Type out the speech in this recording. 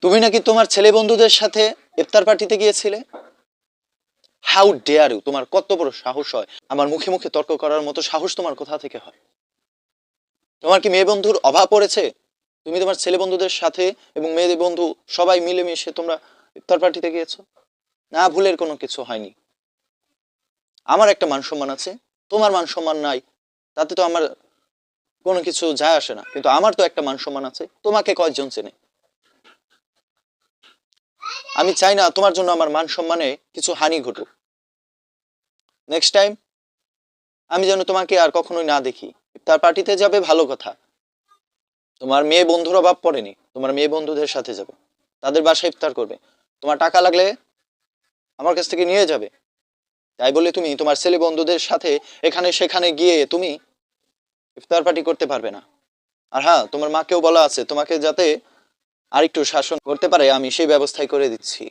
তুমি নাকি তোমার ছেলে বন্ধুদের সাথে ইফতার পার্টিতে গিয়েছিলে। হাউ ডেয়ার ইউ, তোমার কত বড় সাহস হয় আমার মুখে মুখে তর্ক করার মতো সাহস তোমার কোথা থেকে হয়? তোমার কি মেয়ে বন্ধুর অভাব পড়েছে? তুমি তোমার ছেলে বন্ধুদের সাথে এবং মেয়ে বন্ধু সবাই মিলেমিশে তোমরা ইফতার পার্টিতে গিয়েছো। না, ভুলের কোনো কিছু হয়নি। আমার একটা মান সম্মান আছে, তোমার মান সম্মান নাই, তাতে তো আমার কোনো কিছু যায় আসে না, কিন্তু আমার তো একটা মান সম্মান আছে। তোমাকে কয়জন চেনে? আমি চাই না তোমার জন্য আমার মান সম্মানে কিছু হানি ঘটুক। নেক্সট টাইম আমি যেন তোমাকে আর কখনোই না দেখি। ইফতার পার্টিতে যাবে ভালো কথা, তোমার মেয়ে বন্ধুর অভাব পড়েনি, তোমার মেয়ে বন্ধুদের সাথে যাবে, তাদের বাসায় ইফতার করবে, তোমার টাকা লাগলে আমার কাছ থেকে নিয়ে যাবে। তাই বলে তুমি তোমার ছেলে বন্ধুদের সাথে এখানে সেখানে গিয়ে তুমি ইফতার পার্টি করতে পারবে না। আর হ্যাঁ, তোমার মাকেও বলা আছে তোমাকে যাতে আরেকটু শাসন করতে পারে, আমি সেই ব্যবস্থাই করে দিচ্ছি।